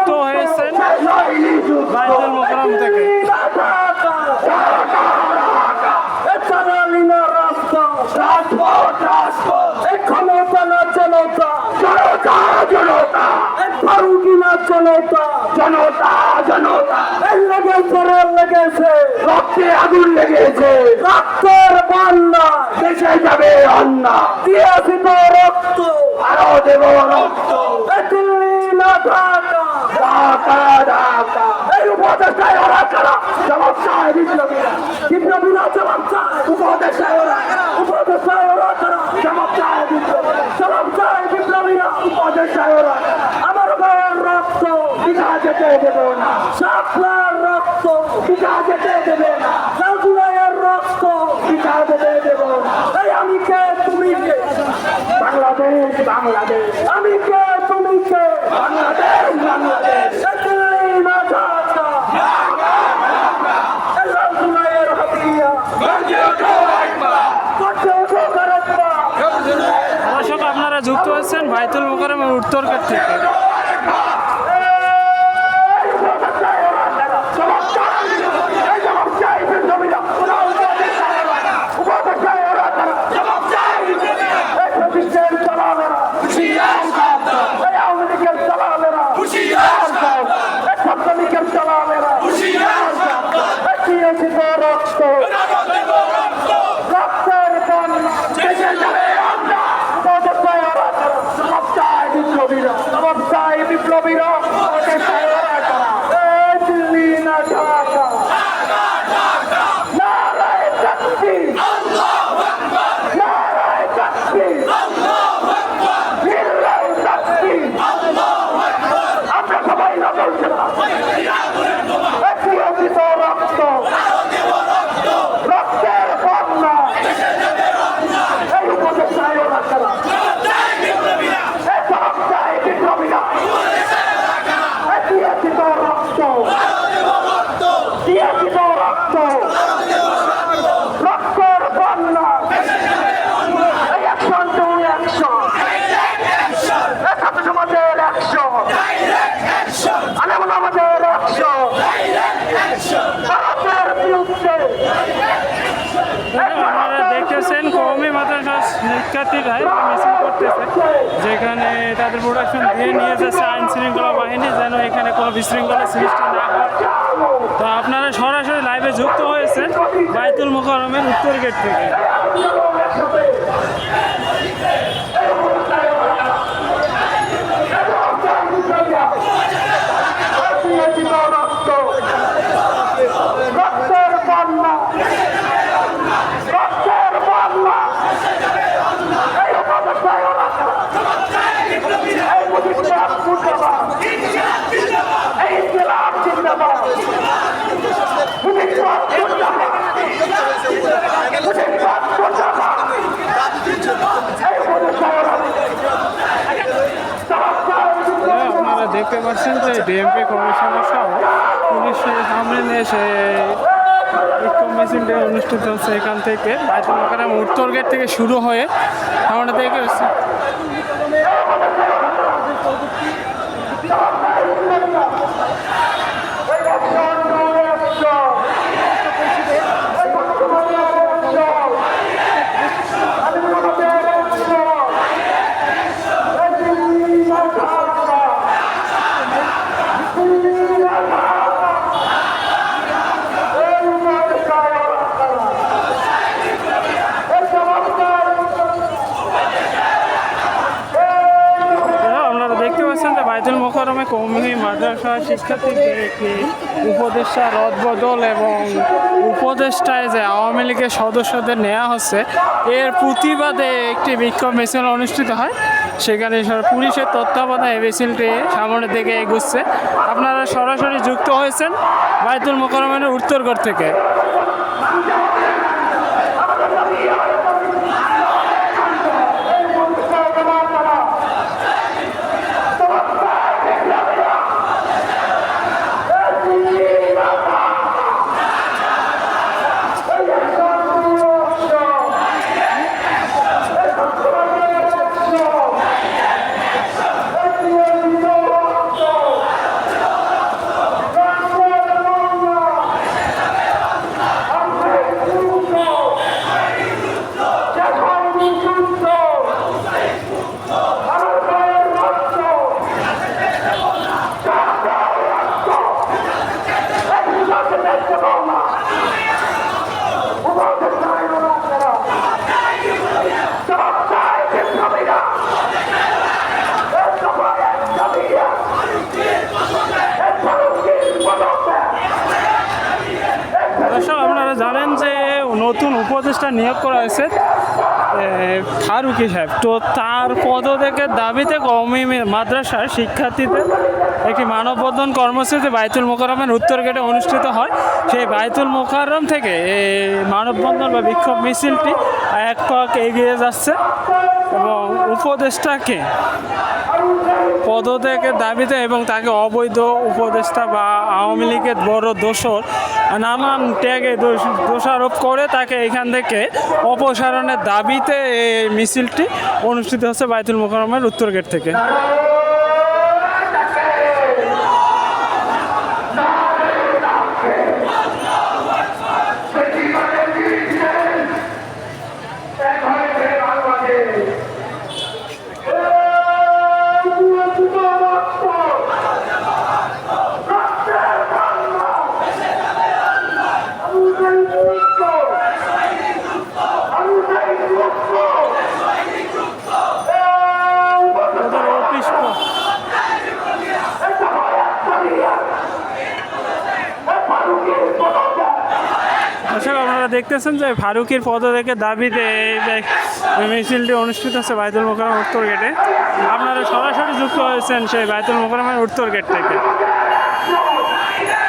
যুক্ত হয়েছেন বাইতুল মোকাররম থেকে। রক্তে আগুন লেগেছে, রক্তের বন্যা দেশে যাবে অন্যা, দিয়েছি তো রক্ত আরো দেব রক্ত, দিল্লি না ঢাকা, ঢাকা ঢাকা। এই উপদেশটাই ওরা কারা? জবাব চায় বিপ্লবীরা, বিপ্লবীরা জবাব চায়। উপদেশটাই ওরা কারা? উপদেশটাই ওরা কারা? জবাব চায় বিপ্লবীরা, জবাব চায় বিপ্লবীরা, উপদেশটাই ওরা কারা? আমার গায়ের রক্ত পিতা যেতে দেবে না, সাপলার রক্ত পিতা যেতে দেবে না, সাউজুলাইয়ের রক্ত পিতা যেতে দেবে না। এই আমি কে তুমি কে? বাংলাদেশ বাংলাদেশ, আমি কে তুমি কে? বাংলাদেশ বাংলাদেশ, দিল্লি না ঢাকা, সাউজুলাইয়ের হাতিয়া দর্শক, আপনারা যুক্ত হয়েছেন বাইতুল মোকাররমের উত্তর গেট থেকে। বিপ্লবীরা দিল্লি না ঢাকা, নারায়ে তাকবীর, নারায়ে তাকবীর, লিল্লাহি তাকবীর। আমরা সবাই নজর ছিলাম, দিয়েছি তো রক্ত, রক্তের বন্যা, এই উপদেশটাই ওরা কারা? রক্তের বন্যা, অ্যাকশন টু অ্যাকশন, ছাত্র সমাজের অ্যাকশন, আলেম আমাদের অ্যাকশন, ভারতের বিরুদ্ধে। আপনারা দেখতেছেন কওমি মাদ্রাসা শিক্ষার্থীরা মিছিল করতেছে, যেখানে তাদের প্রোডাকশন দিয়ে নিয়ে যাচ্ছে আইন শৃঙ্খলা বাহিনী, যেন এখানে কোনো বিশৃঙ্খলা সৃষ্টি না হয়। তো আপনারা সরাসরি লাইভে যুক্ত হয়েছেন বাইতুল মোকাররমের উত্তর গেট থেকে। রক্তের বন্যা, রক্তের বন্যা, এই উপদেশটাই ওরা কারা? এই মুজিববাদ মুর্দাবাদ, এই ইনকিলাব জিন্দাবাদ, মুজিববাদ মুর্দাবাদ, মুজিববাদ মুর্দাবাদ, এই উপদেশটাই ওরা আপনারা দেখতে পাচ্ছেন যে ডিএমপি কমিশনার সহ পুলিশের সামনে এসে বিক্ষোভ মিছিলটি অনুষ্ঠিত হচ্ছে। এখান থেকে বাইতুল মোকাররম উত্তর গেট থেকে শুরু হয়ে আমরা দেখে হচ্ছে বাইতুল মোকাররমে কওমি মাদ্রাসা শিক্ষার্থীদের একটি উপদেষ্টা রদবদল এবং উপদেষ্টায় যে আওয়ামী লীগের সদস্যদের নেওয়া হচ্ছে, এর প্রতিবাদে একটি বিক্ষোভ মিছিল অনুষ্ঠিত হয়। সেখানে পুলিশের তত্ত্বাবধানে এই মিছিলটি সামনের দিকে এগুচ্ছে। আপনারা সরাসরি যুক্ত হয়েছেন বাইতুল মোকাররমের উত্তরগড় থেকে। নতুন উপদেষ্টা নিয়োগ করা হয়েছে ফারুকী সাহেব। তো তার পদত্যাগের দাবিতে কওমি মাদ্রাসার শিক্ষার্থীদের একটি মানববন্ধন কর্মসূচি বাইতুল মোকাররমের উত্তর গেটে অনুষ্ঠিত হয়। সেই বাইতুল মোকাররম থেকে এই মানববন্ধন বা বিক্ষোভ মিছিলটি এক পাক এগিয়ে যাচ্ছে এবং উপদেষ্টাকে পদত্যাগের দাবিতে এবং তাকে অবৈধ উপদেষ্টা বা আওয়ামী লীগের বড় দোষর নানান ট্যাগে দোষারোপ করে তাকে এখান থেকে অপসারণের দাবিতে এই মিছিলটি অনুষ্ঠিত হচ্ছে বাইতুল মোকাররমের উত্তর গেট থেকে। ওদের অফিস দর্শক, আপনারা দেখতেছেন যে ফারুকীর পদত্যাগের দাবিতে এই মিছিলটি অনুষ্ঠিত হচ্ছে বাইতুল মোকাররম উত্তর গেটে। আপনারা সরাসরি যুক্ত হয়েছেন সেই বাইতুল মোকাররমের উত্তর গেট থেকে।